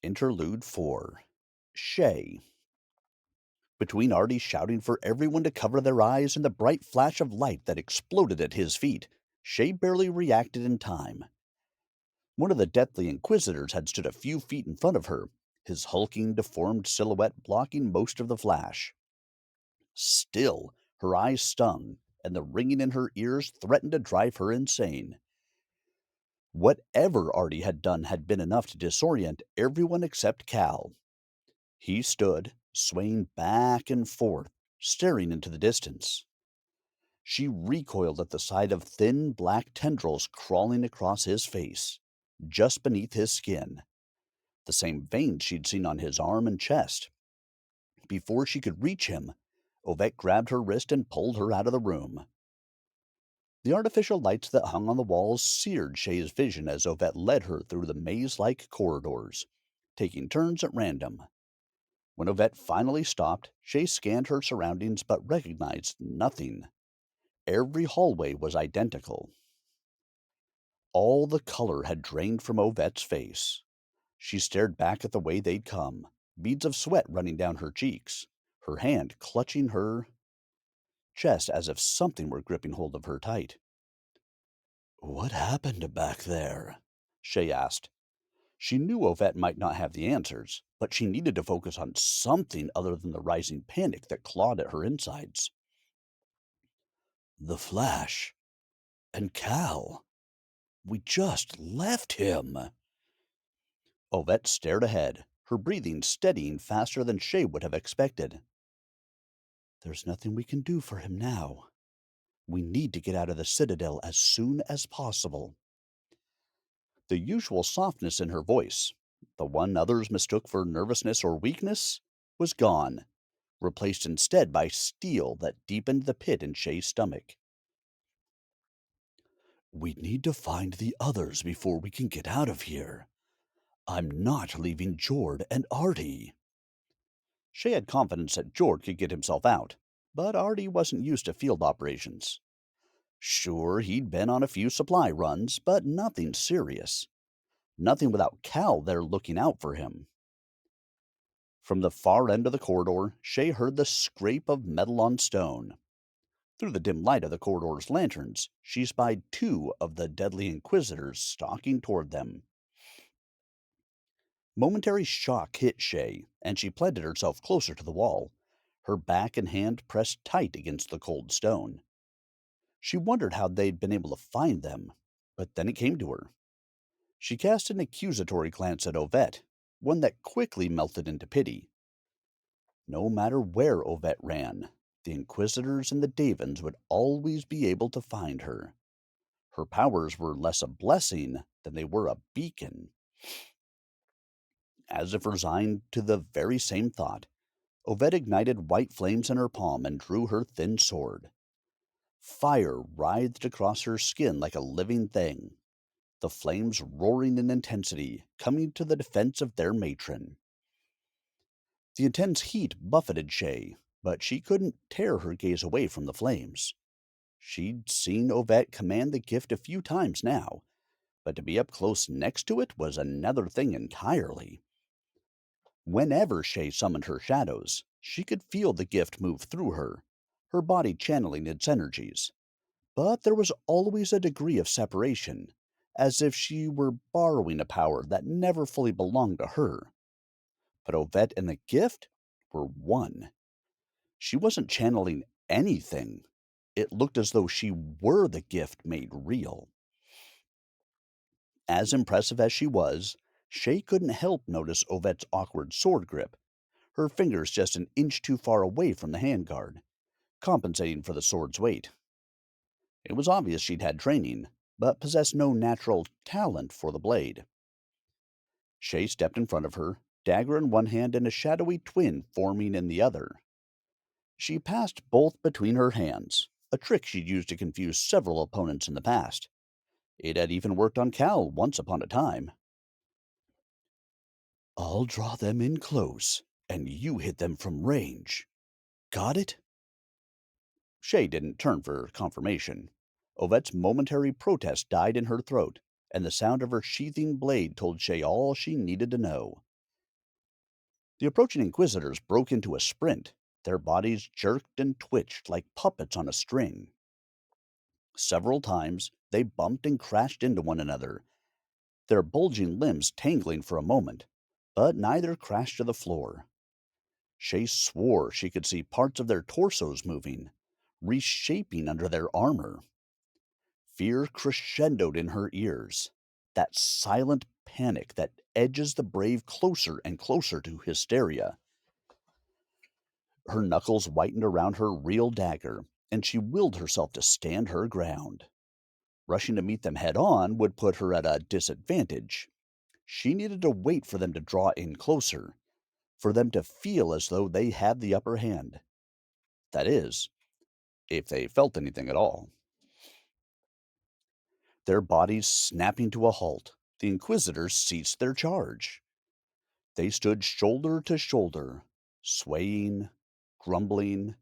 Interlude 4. Shay. Between Artie shouting for everyone to cover their eyes and the bright flash of light that exploded at his feet, Shay barely reacted in time. One of the deathly inquisitors had stood a few feet in front of her, his hulking, deformed silhouette blocking most of the flash. Still, her eyes stung, and the ringing in her ears threatened to drive her insane. Whatever Artie had done had been enough to disorient everyone except Cal. He stood, swaying back and forth, staring into the distance. She recoiled at the sight of thin black tendrils crawling across his face, just beneath his skin, the same veins she'd seen on his arm and chest. Before she could reach him, Ovette grabbed her wrist and pulled her out of the room. The artificial lights that hung on the walls seared Shay's vision as Ovette led her through the maze-like corridors, taking turns at random. When Ovette finally stopped, Shay scanned her surroundings but recognized nothing. Every hallway was identical. All the color had drained from Ovette's face. She stared back at the way they'd come, beads of sweat running down her cheeks, her hand clutching her chest as if something were gripping hold of her tight. "What happened back there?" Shay asked. She knew Ovette might not have the answers, but she needed to focus on something other than the rising panic that clawed at her insides. "The Flash. And Cal. We just left him." Ovette stared ahead, her breathing steadying faster than Shay would have expected. "There's nothing we can do for him now. We need to get out of the Citadel as soon as possible." The usual softness in her voice, the one others mistook for nervousness or weakness, was gone, replaced instead by steel that deepened the pit in Shay's stomach. "We need to find the others before we can get out of here. I'm not leaving Jord and Artie." Shay had confidence that Jord could get himself out, but Artie wasn't used to field operations. Sure, he'd been on a few supply runs, but nothing serious. Nothing without Cal there looking out for him. From the far end of the corridor, Shay heard the scrape of metal on stone. Through the dim light of the corridor's lanterns, she spied two of the deadly inquisitors stalking toward them. Momentary shock hit Shay, and she planted herself closer to the wall, her back and hand pressed tight against the cold stone. She wondered how they'd been able to find them, but then it came to her. She cast an accusatory glance at Ovette, one that quickly melted into pity. No matter where Ovette ran, the Inquisitors and the Davins would always be able to find her. Her powers were less a blessing than they were a beacon. As if resigned to the very same thought, Ovette ignited white flames in her palm and drew her thin sword. Fire writhed across her skin like a living thing, the flames roaring in intensity, coming to the defense of their matron. The intense heat buffeted Shay, but she couldn't tear her gaze away from the flames. She'd seen Ovette command the gift a few times now, but to be up close next to it was another thing entirely. Whenever Shay summoned her shadows, she could feel the gift move through her, her body channeling its energies. But there was always a degree of separation, as if she were borrowing a power that never fully belonged to her. But Ovette and the gift were one. She wasn't channeling anything. It looked as though she were the gift made real. As impressive as she was, Shay couldn't help notice Ovette's awkward sword grip, her fingers just an inch too far away from the handguard, compensating for the sword's weight. It was obvious she'd had training, but possessed no natural talent for the blade. Shay stepped in front of her, dagger in one hand and a shadowy twin forming in the other. She passed both between her hands, a trick she'd used to confuse several opponents in the past. It had even worked on Cal once upon a time. "I'll draw them in close, and you hit them from range. Got it?" Shay didn't turn for confirmation. Ovette's momentary protest died in her throat, and the sound of her sheathing blade told Shay all she needed to know. The approaching inquisitors broke into a sprint. Their bodies jerked and twitched like puppets on a string. Several times, they bumped and crashed into one another, their bulging limbs tangling for a moment, but neither crashed to the floor. Shay swore she could see parts of their torsos moving, reshaping under their armor. Fear crescendoed in her ears, that silent panic that edges the brave closer and closer to hysteria. Her knuckles whitened around her real dagger, and she willed herself to stand her ground. Rushing to meet them head on would put her at a disadvantage. She needed to wait for them to draw in closer, for them to feel as though they had the upper hand. That is, if they felt anything at all. Their bodies snapping to a halt, the Inquisitors ceased their charge. They stood shoulder to shoulder, swaying, grumbling,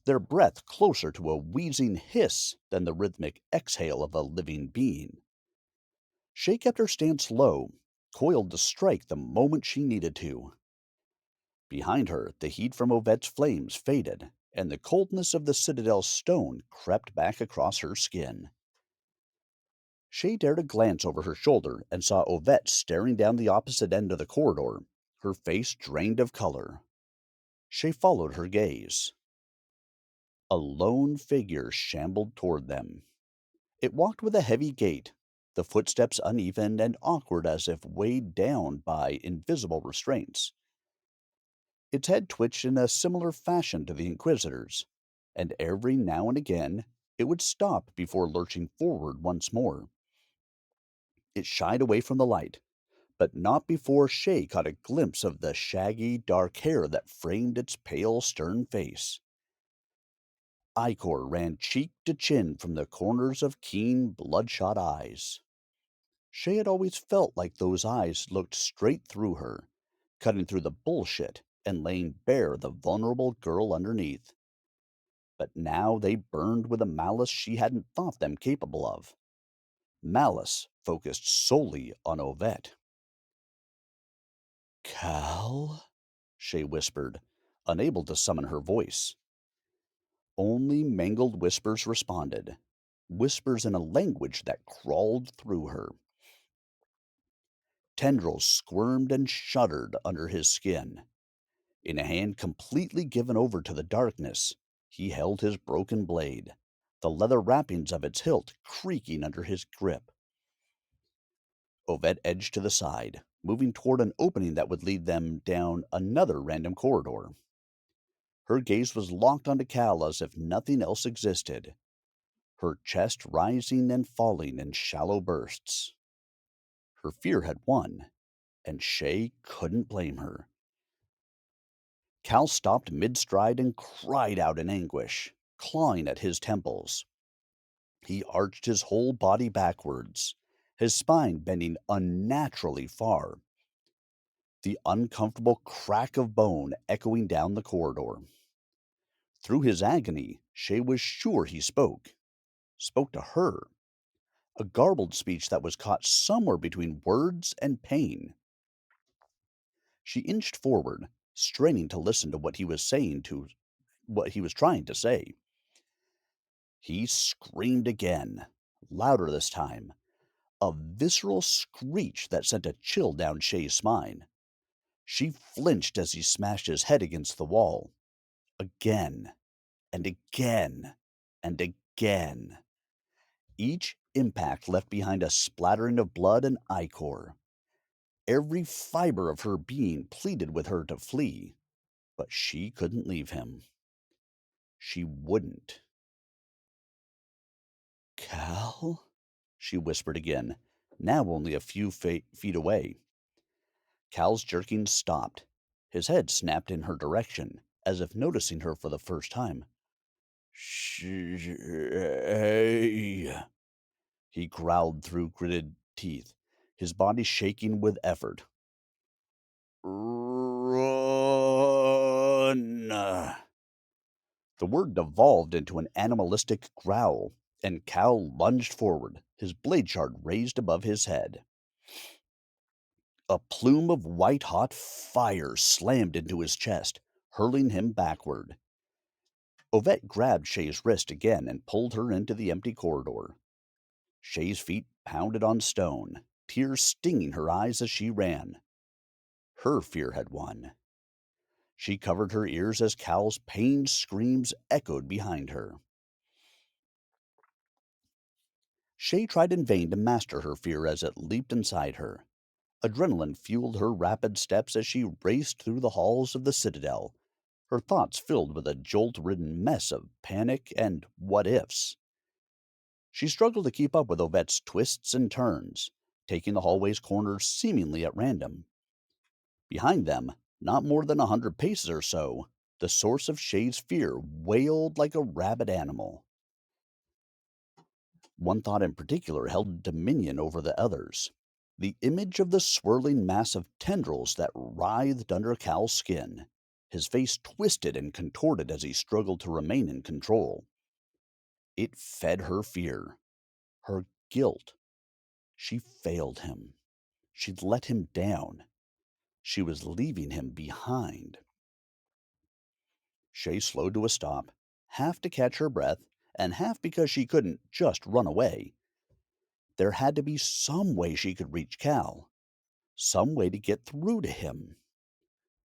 their breath closer to a wheezing hiss than the rhythmic exhale of a living being. Shay kept her stance low, coiled to strike the moment she needed to. Behind her, the heat from Ovette's flames faded, and the coldness of the citadel's stone crept back across her skin. Shay dared a glance over her shoulder and saw Ovette staring down the opposite end of the corridor, her face drained of color. Shay followed her gaze. A lone figure shambled toward them. It walked with a heavy gait, the footsteps uneven and awkward as if weighed down by invisible restraints. Its head twitched in a similar fashion to the Inquisitor's, and every now and again it would stop before lurching forward once more. It shied away from the light, but not before Shay caught a glimpse of the shaggy, dark hair that framed its pale, stern face. Ichor ran cheek to chin from the corners of keen, bloodshot eyes. Shay had always felt like those eyes looked straight through her, cutting through the bullshit and laying bare the vulnerable girl underneath. But now they burned with a malice she hadn't thought them capable of. Malice focused solely on Ovette. Cal? Shay whispered, unable to summon her voice. Only mangled whispers responded, whispers in a language that crawled through her. Tendrils squirmed and shuddered under his skin. In a hand completely given over to the darkness, he held his broken blade, the leather wrappings of its hilt creaking under his grip. Ovette edged to the side, moving toward an opening that would lead them down another random corridor. Her gaze was locked onto Cal as if nothing else existed, her chest rising and falling in shallow bursts. Her fear had won, and Shay couldn't blame her. Cal stopped mid-stride and cried out in anguish, clawing at his temples. He arched his whole body backwards, his spine bending unnaturally far, the uncomfortable crack of bone echoing down the corridor. Through his agony, Shay was sure he spoke to her, a garbled speech that was caught somewhere between words and pain. She inched forward, straining to listen to what he was trying to say. He screamed again, louder this time, a visceral screech that sent a chill down Shay's spine. She flinched as he smashed his head against the wall. Again, and again, and again. Each impact left behind a splattering of blood and ichor. Every fiber of her being pleaded with her to flee, but she couldn't leave him. She wouldn't. Cal? She whispered again, now only a few feet away. Cal's jerking stopped. His head snapped in her direction, as if noticing her for the first time. Shay, he growled through gritted teeth, his body shaking with effort. Run! The word devolved into an animalistic growl, and Cal lunged forward, his blade shard raised above his head. A plume of white-hot fire slammed into his chest, hurling him backward. Ovette grabbed Shay's wrist again and pulled her into the empty corridor. Shay's feet pounded on stone, tears stinging her eyes as she ran. Her fear had won. She covered her ears as Cal's pained screams echoed behind her. Shay tried in vain to master her fear as it leaped inside her. Adrenaline fueled her rapid steps as she raced through the halls of the Citadel, her thoughts filled with a jolt-ridden mess of panic and what-ifs. She struggled to keep up with Ovette's twists and turns, taking the hallway's corners seemingly at random. Behind them, not more than 100 paces or so, the source of Shay's fear wailed like a rabid animal. One thought in particular held dominion over the others. The image of the swirling mass of tendrils that writhed under Cal's skin, his face twisted and contorted as he struggled to remain in control. It fed her fear, her guilt. She failed him. She'd let him down. She was leaving him behind. Shay slowed to a stop, half to catch her breath, and half because she couldn't just run away. There had to be some way she could reach Cal, some way to get through to him.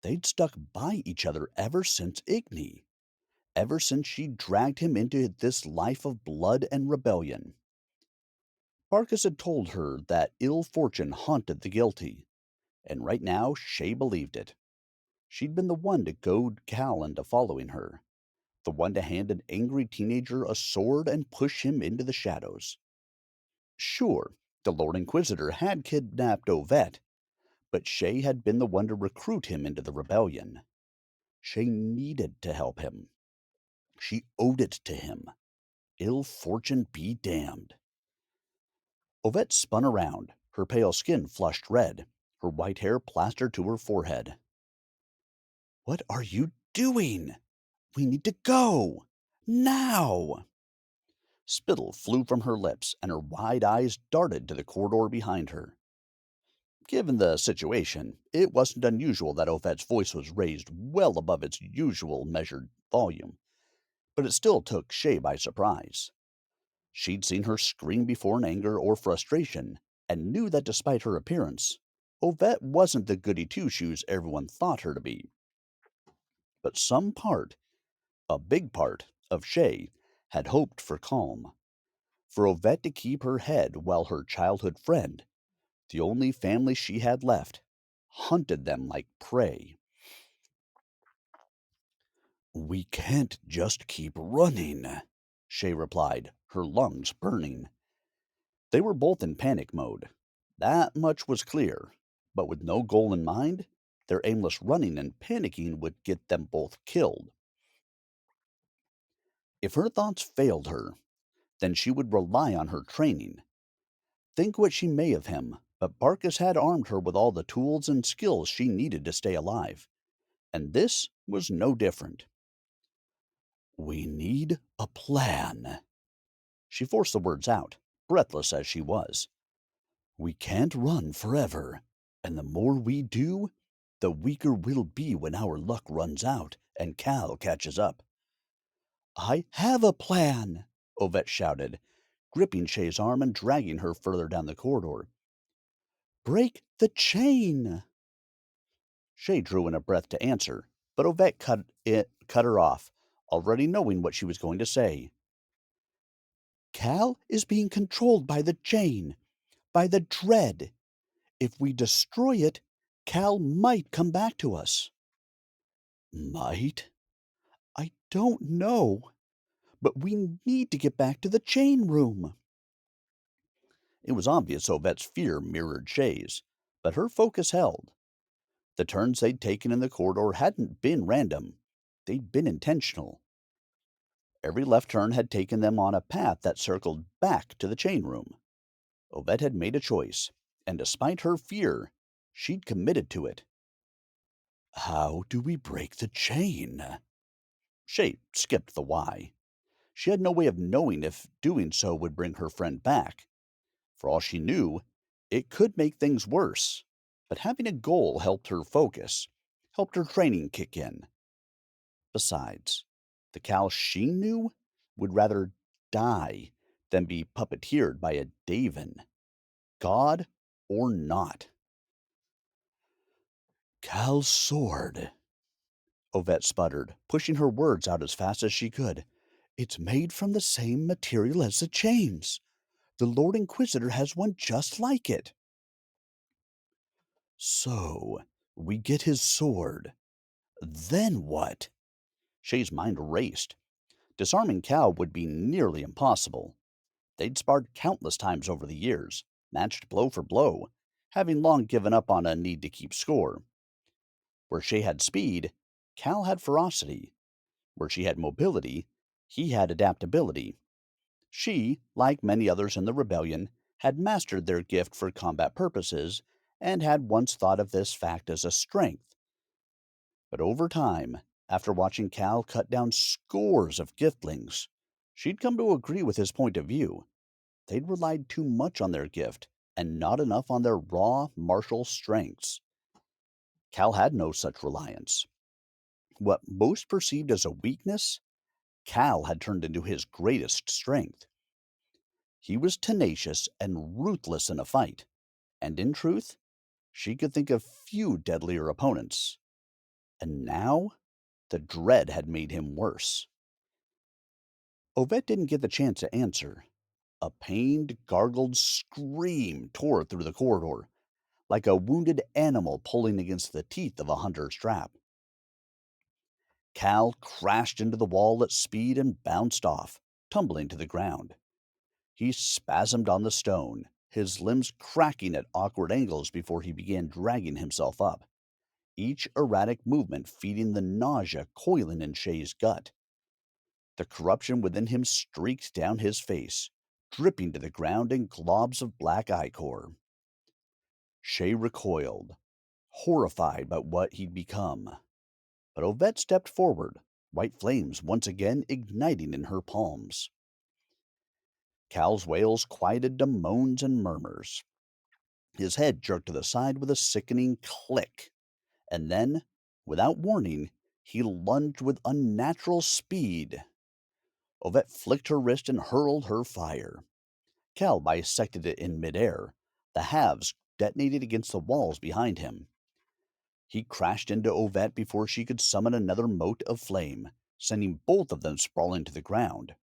They'd stuck by each other ever since Igni, ever since she dragged him into this life of blood and rebellion. Barkus had told her that ill fortune haunted the guilty, and right now Shay believed it. She'd been the one to goad Cal into following her, the one to hand an angry teenager a sword and push him into the shadows. Sure, the Lord Inquisitor had kidnapped Ovette, but Shay had been the one to recruit him into the rebellion. Shay needed to help him. She owed it to him. Ill fortune be damned. Ovette spun around, her pale skin flushed red, her white hair plastered to her forehead. "What are you doing? We need to go! Now!" Spittle flew from her lips, and her wide eyes darted to the corridor behind her. Given the situation, it wasn't unusual that Ovette's voice was raised well above its usual measured volume, but it still took Shay by surprise. She'd seen her scream before in anger or frustration, and knew that despite her appearance, Ovette wasn't the goody-two-shoes everyone thought her to be. But some part, a big part, of Shay had hoped for calm, for Ovette to keep her head while her childhood friend, the only family she had left, hunted them like prey. "We can't just keep running," Shay replied, her lungs burning. They were both in panic mode. That much was clear, but with no goal in mind, their aimless running and panicking would get them both killed. If her thoughts failed her, then she would rely on her training. Think what she may of him, but Barkus had armed her with all the tools and skills she needed to stay alive, and this was no different. "We need a plan." She forced the words out, breathless as she was. "We can't run forever, and the more we do, the weaker we'll be when our luck runs out and Cal catches up." "I have a plan!" Ovette shouted, gripping Shay's arm and dragging her further down the corridor. "Break the chain!" Shay drew in a breath to answer, but Ovette cut her off, already knowing what she was going to say. "Cal is being controlled by the chain, by the dread. If we destroy it, Cal might come back to us." "Might?" "I don't know. But we need to get back to the chain room." It was obvious Ovette's fear mirrored Shay's, but her focus held. The turns they'd taken in the corridor hadn't been random. They'd been intentional. Every left turn had taken them on a path that circled back to the chain room. Ovette had made a choice, and despite her fear, she'd committed to it. "How do we break the chain?" Shay skipped the why. She had no way of knowing if doing so would bring her friend back. For all she knew, it could make things worse. But having a goal helped her focus, helped her training kick in. Besides, the Cal she knew would rather die than be puppeteered by a Daven, god or not. Cal's sword, Ovette sputtered, pushing her words out as fast as she could. It's made from the same material as the chains. The Lord Inquisitor has one just like it. So, we get his sword. Then what? Shay's mind raced. Disarming Cal would be nearly impossible. They'd sparred countless times over the years, matched blow for blow, having long given up on a need to keep score. Where Shay had speed, Cal had ferocity. Where she had mobility, he had adaptability. She, like many others in the rebellion, had mastered their gift for combat purposes and had once thought of this fact as a strength. But over time, after watching Cal cut down scores of giftlings, she'd come to agree with his point of view. They'd relied too much on their gift and not enough on their raw martial strengths. Cal had no such reliance. What most perceived as a weakness, Cal had turned into his greatest strength. He was tenacious and ruthless in a fight, and in truth, she could think of few deadlier opponents. And now, the dread had made him worse. Ovette didn't get the chance to answer. A pained, gargled scream tore through the corridor, like a wounded animal pulling against the teeth of a hunter's trap. Cal crashed into the wall at speed and bounced off, tumbling to the ground. He spasmed on the stone, his limbs cracking at awkward angles before he began dragging himself up, each erratic movement feeding the nausea coiling in Shay's gut. The corruption within him streaked down his face, dripping to the ground in globs of black ichor. Shay recoiled, horrified by what he'd become. But Ovette stepped forward, white flames once again igniting in her palms. Cal's wails quieted to moans and murmurs. His head jerked to the side with a sickening click, and then, without warning, he lunged with unnatural speed. Ovette flicked her wrist and hurled her fire. Cal bisected it in midair. The halves detonated against the walls behind him. He crashed into Ovette before she could summon another mote of flame, sending both of them sprawling to the ground.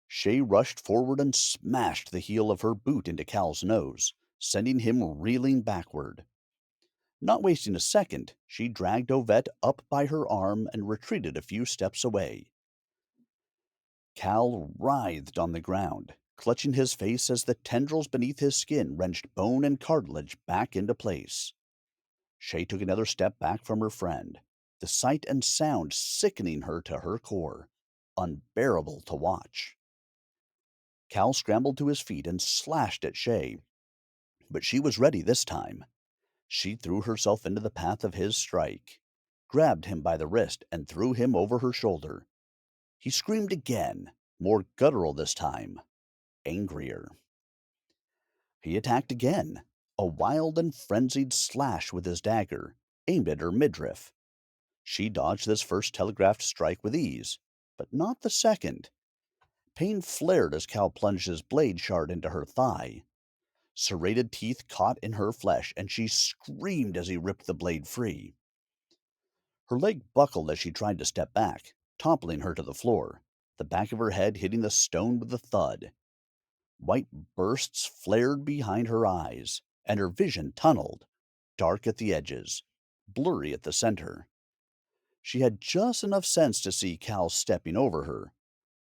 Shay rushed forward and smashed the heel of her boot into Cal's nose, sending him reeling backward. Not wasting a second, she dragged Ovette up by her arm and retreated a few steps away. Cal writhed on the ground, clutching his face as the tendrils beneath his skin wrenched bone and cartilage back into place. Shay took another step back from her friend, the sight and sound sickening her to her core, unbearable to watch. Cal scrambled to his feet and slashed at Shay, but she was ready this time. She threw herself into the path of his strike, grabbed him by the wrist, and threw him over her shoulder. He screamed again, more guttural this time, angrier. He attacked again, a wild and frenzied slash with his dagger, aimed at her midriff. She dodged this first telegraphed strike with ease, but not the second. Pain flared as Cal plunged his blade shard into her thigh. Serrated teeth caught in her flesh, and she screamed as he ripped the blade free. Her leg buckled as she tried to step back, toppling her to the floor, the back of her head hitting the stone with a thud. White bursts flared behind her eyes, and her vision tunneled, dark at the edges, blurry at the center. She had just enough sense to see Cal stepping over her,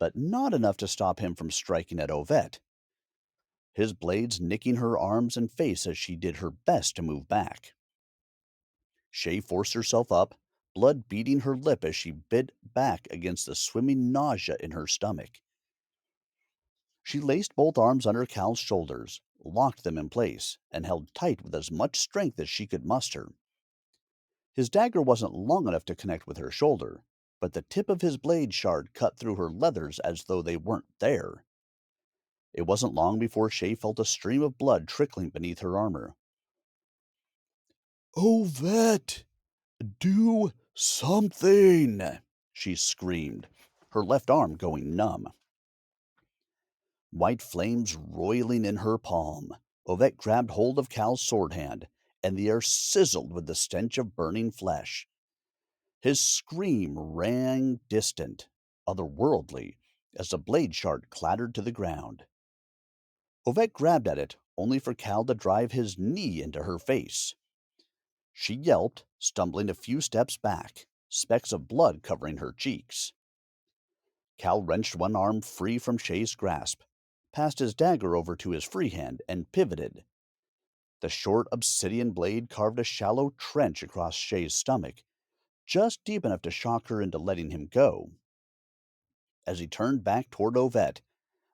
but not enough to stop him from striking at Ovette, his blades nicking her arms and face as she did her best to move back. Shay forced herself up, blood beading her lip as she bit back against the swimming nausea in her stomach. She laced both arms under Cal's shoulders, locked them in place, and held tight with as much strength as she could muster. His dagger wasn't long enough to connect with her shoulder, but the tip of his blade shard cut through her leathers as though they weren't there. It wasn't long before Shay felt a stream of blood trickling beneath her armor. Oh, vet, do something! She screamed, her left arm going numb. White flames roiling in her palm, Ovette grabbed hold of Cal's sword hand, and the air sizzled with the stench of burning flesh. His scream rang distant, otherworldly, as the blade shard clattered to the ground. Ovette grabbed at it, only for Cal to drive his knee into her face. She yelped, stumbling a few steps back, specks of blood covering her cheeks. Cal wrenched one arm free from Shay's grasp, passed his dagger over to his free hand, and pivoted. The short obsidian blade carved a shallow trench across Shay's stomach, just deep enough to shock her into letting him go. As he turned back toward Ovette,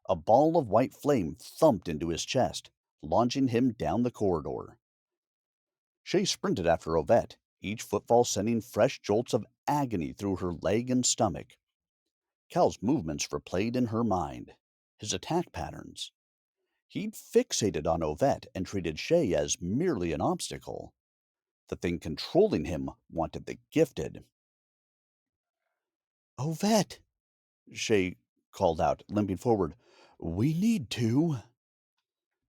a ball of white flame thumped into his chest, launching him down the corridor. Shay sprinted after Ovette, each footfall sending fresh jolts of agony through her leg and stomach. Cal's movements replayed in her mind, his attack patterns. He'd fixated on Ovette and treated Shay as merely an obstacle. The thing controlling him wanted the gifted. Ovette, Shay called out, limping forward. We need to.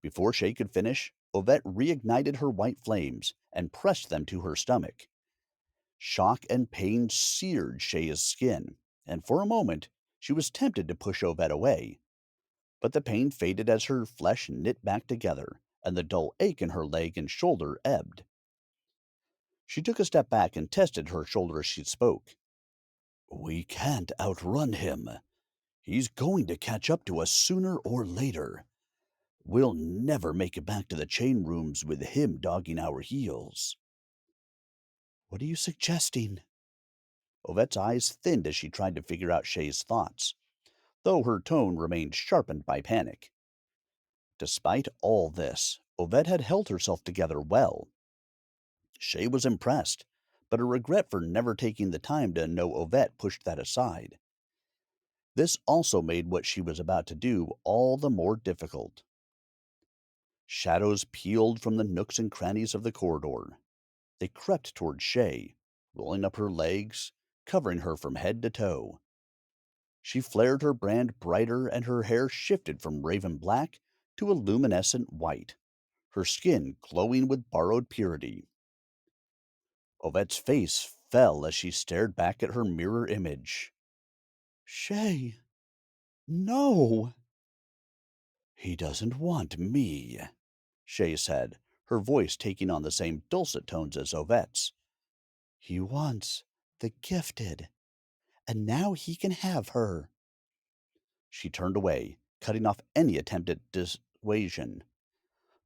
Before Shay could finish, Ovette reignited her white flames and pressed them to her stomach. Shock and pain seared Shay's skin, and for a moment she was tempted to push Ovette away. But the pain faded as her flesh knit back together, and the dull ache in her leg and shoulder ebbed. She took a step back and tested her shoulder as she spoke. We can't outrun him. He's going to catch up to us sooner or later. We'll never make it back to the chain rooms with him dogging our heels. What are you suggesting? Ovette's eyes thinned as she tried to figure out Shay's thoughts, though her tone remained sharpened by panic. Despite all this, Ovette had held herself together well. Shay was impressed, but a regret for never taking the time to know Ovette pushed that aside. This also made what she was about to do all the more difficult. Shadows peeled from the nooks and crannies of the corridor. They crept toward Shay, rolling up her legs, covering her from head to toe. She flared her brand brighter, and her hair shifted from raven black to a luminescent white, her skin glowing with borrowed purity. Ovette's face fell as she stared back at her mirror image. Shay, no! He doesn't want me, Shay said, her voice taking on the same dulcet tones as Ovette's. He wants the gifted, and now he can have her. She turned away, cutting off any attempt at dissuasion,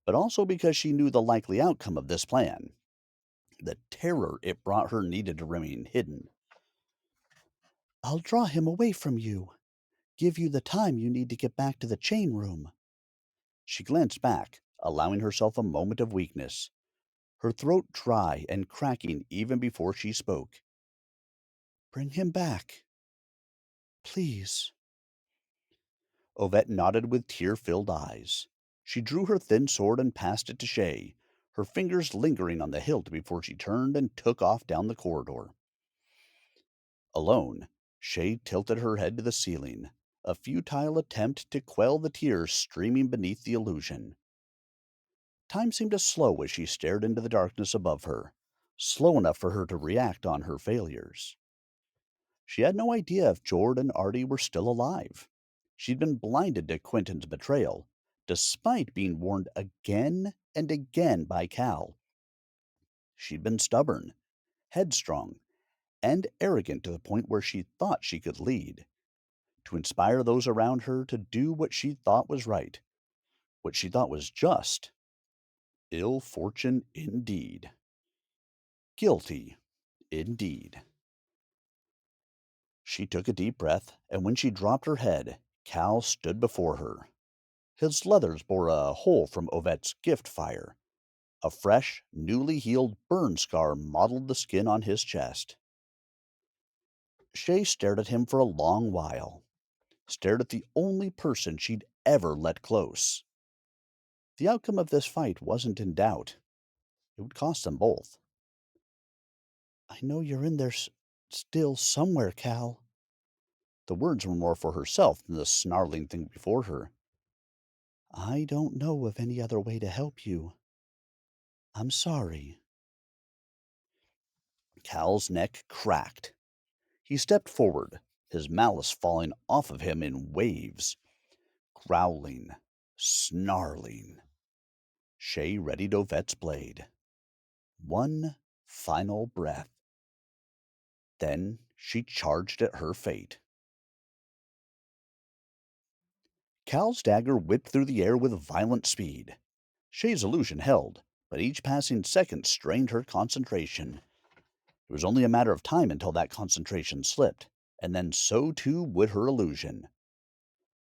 but also because she knew the likely outcome of this plan. The terror it brought her needed to remain hidden. I'll draw him away from you, give you the time you need to get back to the chain room. She glanced back, allowing herself a moment of weakness, her throat dry and cracking even before she spoke. Bring him back. Please. Ovette nodded with tear-filled eyes. She drew her thin sword and passed it to Shay, her fingers lingering on the hilt before she turned and took off down the corridor. Alone, Shay tilted her head to the ceiling, a futile attempt to quell the tears streaming beneath the illusion. Time seemed to slow as she stared into the darkness above her, slow enough for her to react on her failures. She had no idea if Jord and Artie were still alive. She'd been blinded to Quentin's betrayal, despite being warned again and again by Cal. She'd been stubborn, headstrong, and arrogant to the point where she thought she could lead, to inspire those around her to do what she thought was right, what she thought was just. Ill fortune indeed. Guilty indeed. She took a deep breath, and when she dropped her head, Cal stood before her. His leathers bore a hole from Ovette's gift fire. A fresh, newly healed burn scar mottled the skin on his chest. Shay stared at him for a long while, stared at the only person she'd ever let close. The outcome of this fight wasn't in doubt. It would cost them both. I know you're in there still somewhere, Cal. The words were more for herself than the snarling thing before her. I don't know of any other way to help you. I'm sorry. Cal's neck cracked. He stepped forward, his malice falling off of him in waves, growling, snarling. Shay readied Ovette's blade. One final breath. Then she charged at her fate. Cal's dagger whipped through the air with violent speed. Shay's illusion held, but each passing second strained her concentration. It was only a matter of time until that concentration slipped, and then so too would her illusion.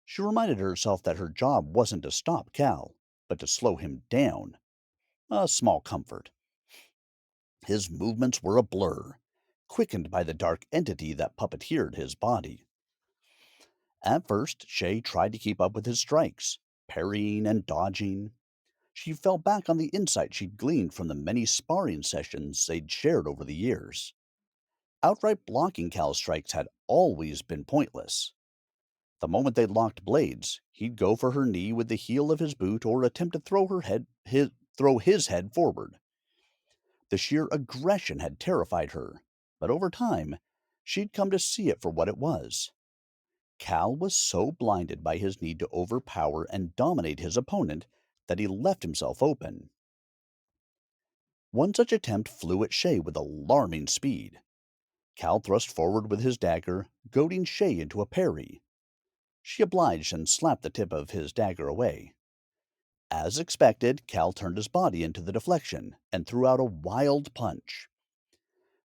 She reminded herself that her job wasn't to stop Cal, but to slow him down. A small comfort. His movements were a blur, quickened by the dark entity that puppeteered his body. At first, Shay tried to keep up with his strikes, parrying and dodging. She fell back on the insight she'd gleaned from the many sparring sessions they'd shared over the years. Outright blocking Cal's strikes had always been pointless. The moment they locked blades, he'd go for her knee with the heel of his boot or attempt to throw his head forward. The sheer aggression had terrified her, but over time, she'd come to see it for what it was. Cal was so blinded by his need to overpower and dominate his opponent that he left himself open. One such attempt flew at Shay with alarming speed. Cal thrust forward with his dagger, goading Shay into a parry. She obliged and slapped the tip of his dagger away. As expected, Cal turned his body into the deflection and threw out a wild punch.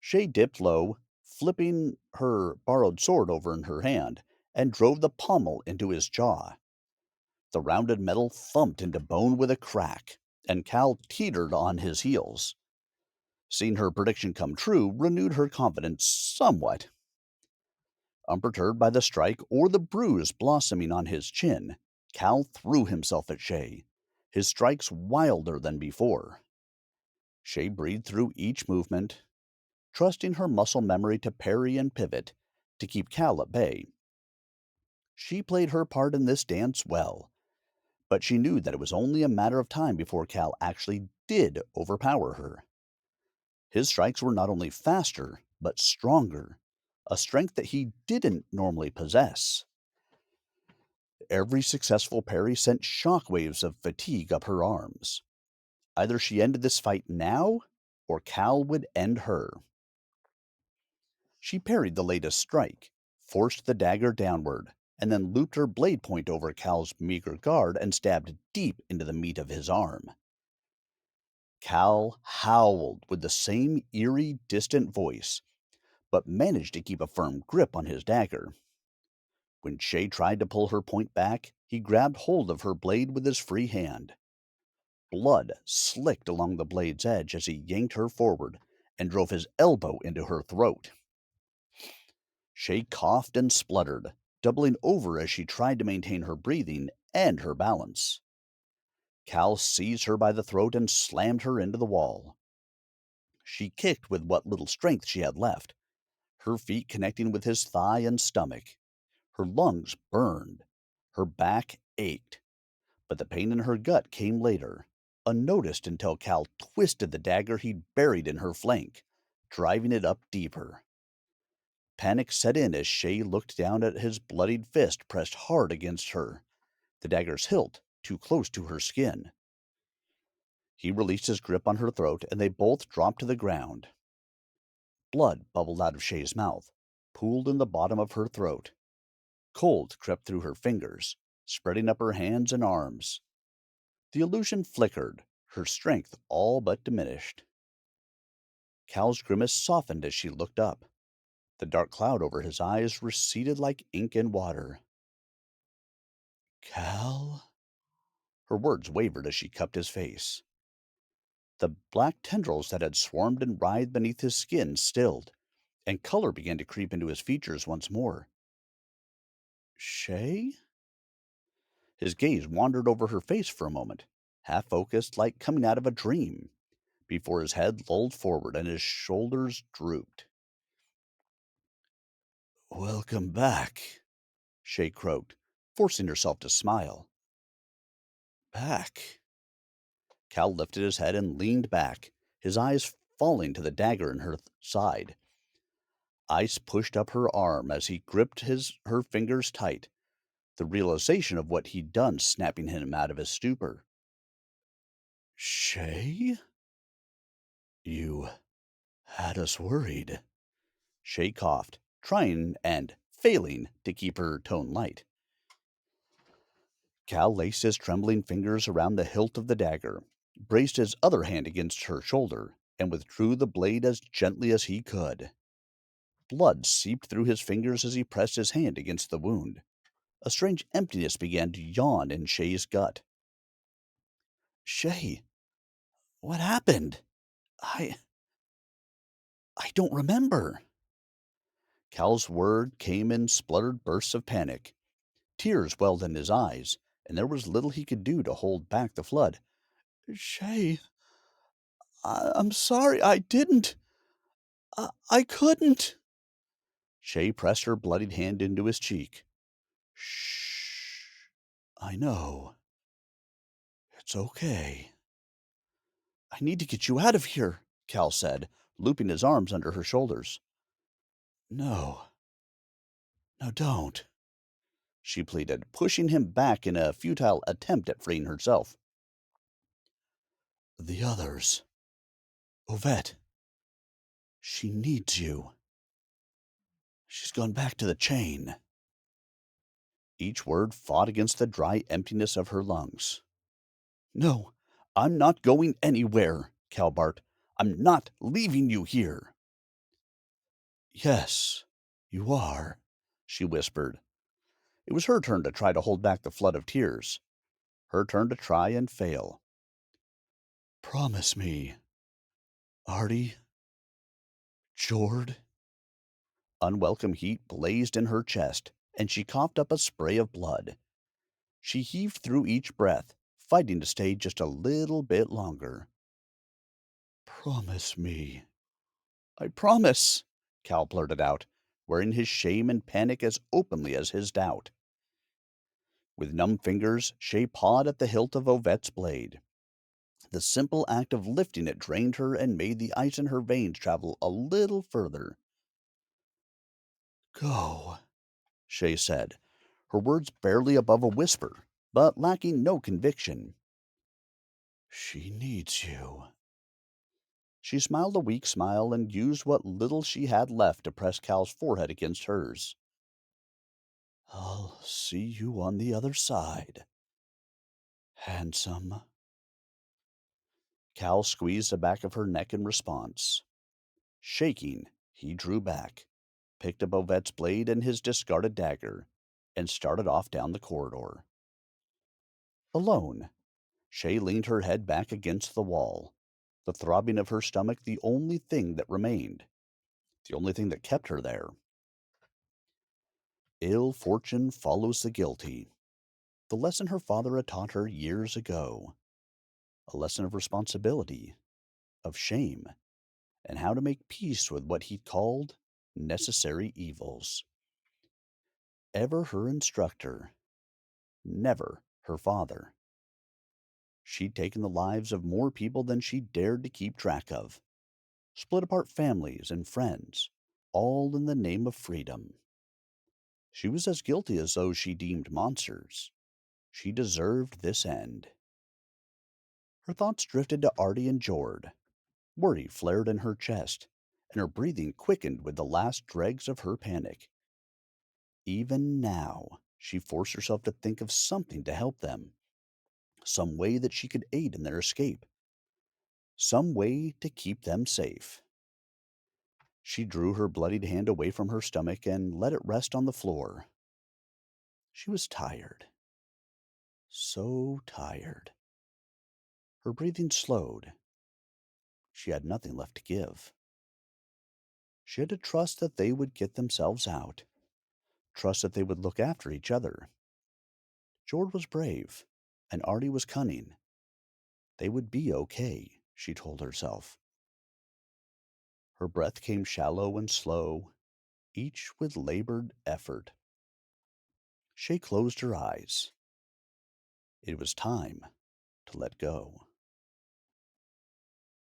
Shay dipped low, flipping her borrowed sword over in her hand, and drove the pommel into his jaw. The rounded metal thumped into bone with a crack, and Cal teetered on his heels. Seeing her prediction come true renewed her confidence somewhat. Unperturbed by the strike or the bruise blossoming on his chin, Cal threw himself at Shay, his strikes wilder than before. Shay breathed through each movement, trusting her muscle memory to parry and pivot to keep Cal at bay. She played her part in this dance well, but she knew that it was only a matter of time before Cal actually did overpower her. His strikes were not only faster, but stronger, a strength that he didn't normally possess. Every successful parry sent shockwaves of fatigue up her arms. Either she ended this fight now, or Cal would end her. She parried the latest strike, forced the dagger downward, and then looped her blade point over Cal's meager guard and stabbed deep into the meat of his arm. Cal howled with the same eerie, distant voice, but managed to keep a firm grip on his dagger. When Shay tried to pull her point back, he grabbed hold of her blade with his free hand. Blood slicked along the blade's edge as he yanked her forward and drove his elbow into her throat. Shay coughed and spluttered, doubling over as she tried to maintain her breathing and her balance. Cal seized her by the throat and slammed her into the wall. She kicked with what little strength she had left, her feet connecting with his thigh and stomach. Her lungs burned. Her back ached. But the pain in her gut came later, unnoticed until Cal twisted the dagger he'd buried in her flank, driving it up deeper. Panic set in as Shay looked down at his bloodied fist pressed hard against her, the dagger's hilt too close to her skin. He released his grip on her throat, and they both dropped to the ground. Blood bubbled out of Shay's mouth, pooled in the bottom of her throat. Cold crept through her fingers, spreading up her hands and arms. The illusion flickered, her strength all but diminished. Cal's grimace softened as she looked up. The dark cloud over his eyes receded like ink in water. Cal? Her words wavered as she cupped his face. The black tendrils that had swarmed and writhed beneath his skin stilled, and color began to creep into his features once more. Shay? His gaze wandered over her face for a moment, half focused like coming out of a dream. before his head lolled forward and his shoulders drooped. "Welcome back," Shay croaked, forcing herself to smile. "Back." Cal lifted his head and leaned back, his eyes falling to the dagger in her side. Ice pushed up her arm as he gripped her fingers tight, the realization of what he'd done snapping him out of his stupor. "Shay? You had us worried." Shay coughed, trying and failing to keep her tone light. Cal laced his trembling fingers around the hilt of the dagger, braced his other hand against her shoulder, and withdrew the blade as gently as he could. Blood seeped through his fingers as he pressed his hand against the wound. A strange emptiness began to yawn in Shay's gut. "Shay, what happened? I I don't remember." Cal's word came in spluttered bursts of panic. Tears welled in his eyes, and there was little he could do to hold back the flood. "Shay, I'm sorry, I didn't. I couldn't." Shay pressed her bloodied hand into his cheek. "Shh. I know. It's okay." "I need to get you out of here," Cal said, looping his arms under her shoulders. "No. No, don't," she pleaded, pushing him back in a futile attempt at freeing herself. "The others. Ovette. She needs you. She's gone back to the chain." Each word fought against the dry emptiness of her lungs. "No, I'm not going anywhere," Cal barked. "I'm not leaving you here." "Yes, you are," she whispered. It was her turn to try to hold back the flood of tears. Her turn to try and fail. "Promise me, Artie, Jord." Unwelcome heat blazed in her chest, and she coughed up a spray of blood. She heaved through each breath, fighting to stay just a little bit longer. "Promise me." "I promise," Cal blurted out, wearing his shame and panic as openly as his doubt. With numb fingers, Shay pawed at the hilt of Ovette's blade. The simple act of lifting it drained her and made the ice in her veins travel a little further. "Go," Shay said, her words barely above a whisper, but lacking no conviction. "She needs you." She smiled a weak smile and used what little she had left to press Cal's forehead against hers. "I'll see you on the other side, handsome." Cal squeezed the back of her neck in response. Shaking, he drew back, picked up Ovette's blade and his discarded dagger, and started off down the corridor. Alone, Shay leaned her head back against the wall, the throbbing of her stomach the only thing that remained, the only thing that kept her there. Ill fortune follows the guilty. The lesson her father had taught her years ago. A lesson of responsibility, of shame, and how to make peace with what he called necessary evils. Ever her instructor, never her father. She'd taken the lives of more people than she dared to keep track of, split apart families and friends, all in the name of freedom. She was as guilty as those she deemed monsters. She deserved this end. Her thoughts drifted to Artie and Jord. Worry flared in her chest, and her breathing quickened with the last dregs of her panic. Even now, she forced herself to think of something to help them, some way that she could aid in their escape, some way to keep them safe. She drew her bloodied hand away from her stomach and let it rest on the floor. She was tired. So tired. Her breathing slowed. She had nothing left to give. She had to trust that they would get themselves out, trust that they would look after each other. Jord was brave, and Artie was cunning. They would be okay. she told herself. Her breath came shallow and slow, each with labored effort. She closed her eyes. It was time to let go.